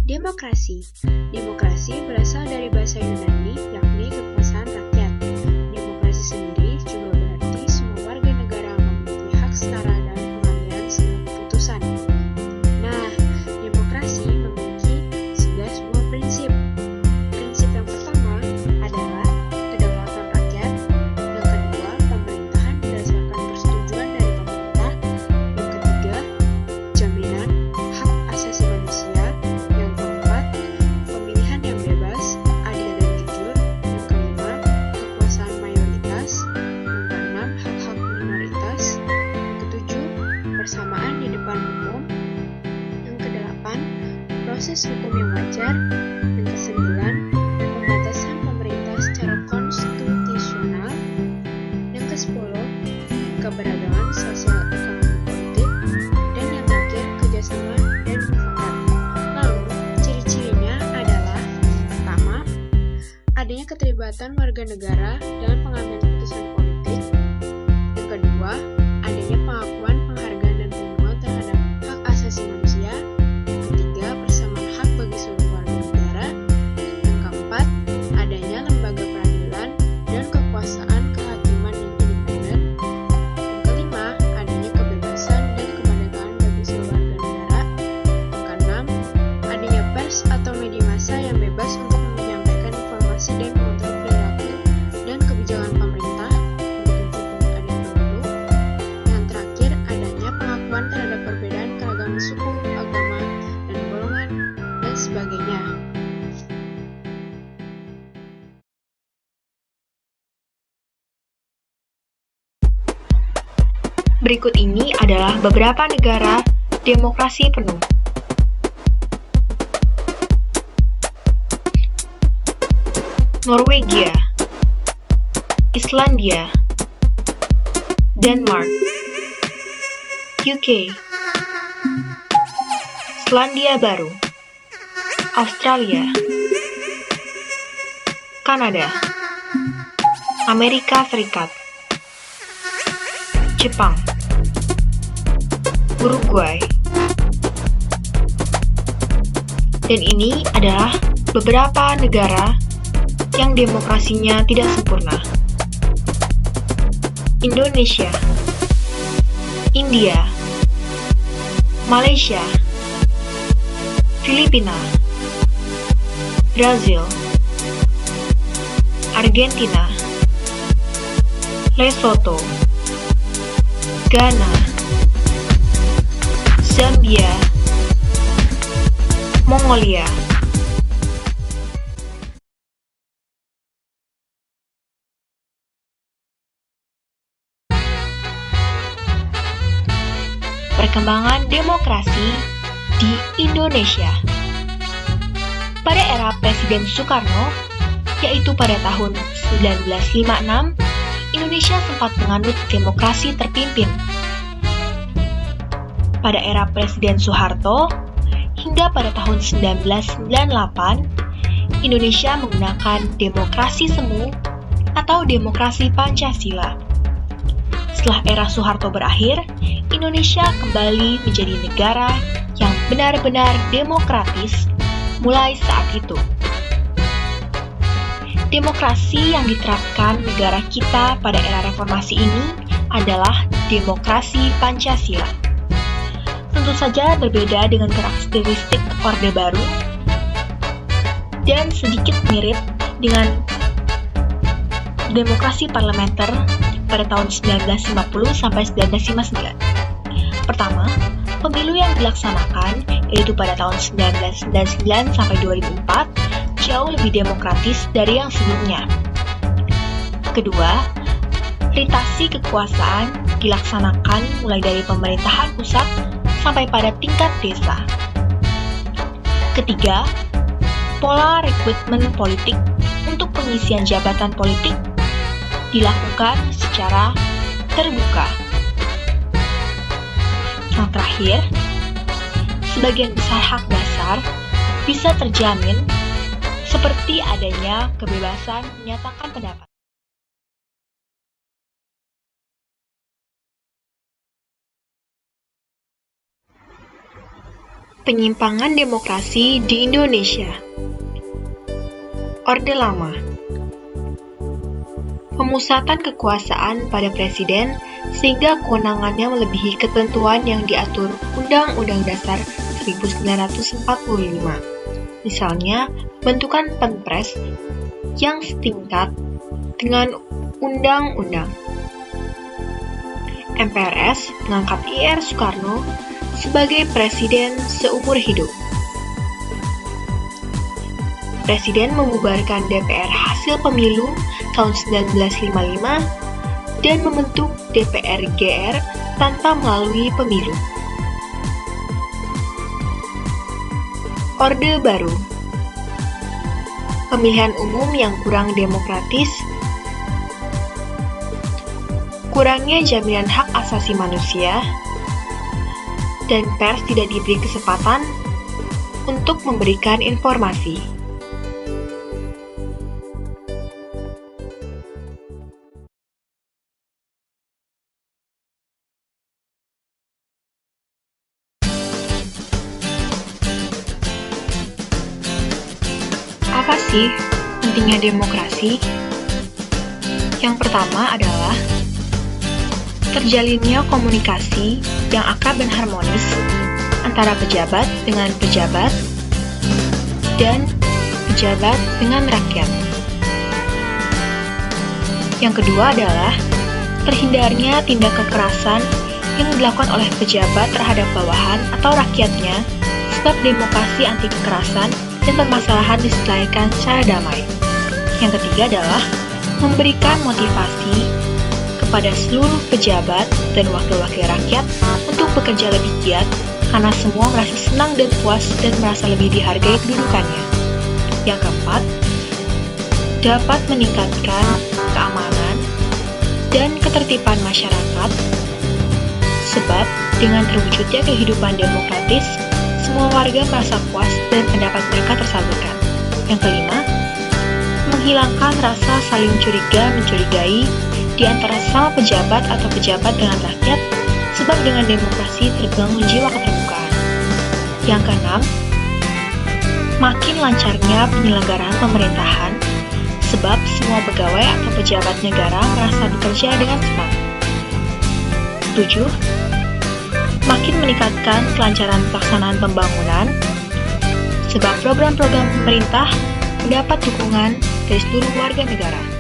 Demokrasi. Demokrasi berasal dari bahasa Yunani, yakni kekuasaan rakyat. Demokrasi sendiri juga berarti semua warga negara memiliki hak setara dalam pengambilan segala keputusan. Nah, demokrasi memiliki sebuah prinsip. Prinsip yang pertama adalah kedaulatan rakyat. Yang kedua, pemerintahan berdasarkan persetujuan dari pemerintah. Yang ketiga, jaminan hak asasi manusia. Yang keempat, pemilihan yang bebas, adil dan jujur. Yang kelima, kekuasaan mayoritas. Yang keenam, hak-hak minoritas. Yang ketujuh, persamaan di depan hukum. Yang kedelapan, proses hukum yang wajar. Yang kesembilan, pembatasan pemerintah secara konstitusional. Yang kesepuluh, keberagaman sosial ekonomi politik. Dan yang terakhir, kerjasama dan mufakat. Lalu, ciri-cirinya adalah: pertama, adanya keterlibatan warga negara dalam pengambilan keputusan politik. Yang kedua, adanya pengakuan, penghargaan, dan perlindungan terhadap hak asasi manusia. Yang ketiga, persamaan hak bagi seluruh warga negara. Yang keempat, adanya lembaga peradilan dan kekuasaan kehakiman yang independen. Yang kelima, adanya kebebasan dan kemerdekaan bagi seluruh warga negara. Yang keenam, adanya pers atau media massa yang bebas untuk menyampaikan informasi dan mengontrol perilaku dan kebijakan pemerintah untuk mencegah adanya pemilu. Yang terakhir, adanya pengakuan terhadap perbedaan keragaman suku, agama, dan golongan, dan sebagainya. Berikut ini adalah beberapa negara demokrasi penuh. Norwegia, Islandia, Denmark, UK, Selandia Baru, Australia, Kanada, Amerika Serikat, Jepang, Uruguay. Dan ini adalah beberapa negara yang demokrasinya tidak sempurna. Indonesia, India, Malaysia, Filipina, Brazil, Argentina, Lesotho, Ghana, Zambia, Mongolia. Perkembangan demokrasi di Indonesia. Pada era Presiden Soekarno, yaitu pada tahun 1956, Indonesia sempat menganut demokrasi terpimpin. Pada era Presiden Soeharto, hingga pada tahun 1998, Indonesia menggunakan demokrasi semu atau demokrasi Pancasila. Setelah era Soeharto berakhir, Indonesia kembali menjadi negara yang benar-benar demokratis mulai saat itu. Demokrasi yang diterapkan negara kita pada era reformasi ini adalah demokrasi Pancasila. Tentu saja berbeda dengan karakteristik Orde Baru dan sedikit mirip dengan demokrasi parlementer pada tahun 1950 sampai 1959. Pertama, pemilu yang dilaksanakan yaitu pada tahun 1999 sampai 2004 jauh lebih demokratis dari yang sebelumnya. Kedua, rotasi kekuasaan dilaksanakan mulai dari pemerintahan pusat sampai pada tingkat desa. Ketiga, pola rekrutmen politik untuk pengisian jabatan politik dilakukan secara terbuka. Yang terakhir, sebagian besar hak dasar bisa terjamin seperti adanya kebebasan menyatakan pendapat. penyimpangan demokrasi di Indonesia. Orde Lama. Pemusatan kekuasaan pada presiden sehingga kewenangannya melebihi ketentuan yang diatur Undang-Undang Dasar 1945. Misalnya, bentukan Penpres yang setingkat dengan undang-undang. MPRS mengangkat Ir Soekarno sebagai presiden seumur hidup. Presiden membubarkan DPR hasil pemilu tahun 1955 dan membentuk DPR GR tanpa melalui pemilu. Orde Baru. Pemilihan umum yang kurang demokratis, kurangnya jaminan hak asasi manusia, dan pers tidak diberi kesempatan untuk memberikan informasi. Apa sih pentingnya demokrasi? Yang pertama adalah terjalinnya komunikasi yang akrab dan harmonis antara pejabat dengan pejabat dan pejabat dengan rakyat. Yang kedua adalah terhindarnya tindak kekerasan yang dilakukan oleh pejabat terhadap bawahan atau rakyatnya, sebab demokrasi anti kekerasan dan permasalahan diselesaikan secara damai. Yang ketiga adalah memberikan motivasi kepada seluruh pejabat dan wakil-wakil rakyat untuk bekerja lebih giat karena semua merasa senang dan puas dan merasa lebih dihargai kedudukannya. Yang keempat, dapat meningkatkan keamanan dan ketertiban masyarakat sebab dengan terwujudnya kehidupan demokratis, semua warga merasa puas dan pendapat mereka tersalurkan. Yang kelima, menghilangkan rasa saling curiga-mencurigai di antara sesama pejabat atau pejabat dengan rakyat, sebab dengan demokrasi terbangun jiwa keterbukaan. Yang keenam, makin lancarnya penyelenggaraan pemerintahan, sebab semua pegawai atau pejabat negara merasa bekerja dengan senang. 7. Makin meningkatkan kelancaran pelaksanaan pembangunan, sebab program-program pemerintah mendapat dukungan dari seluruh warga negara.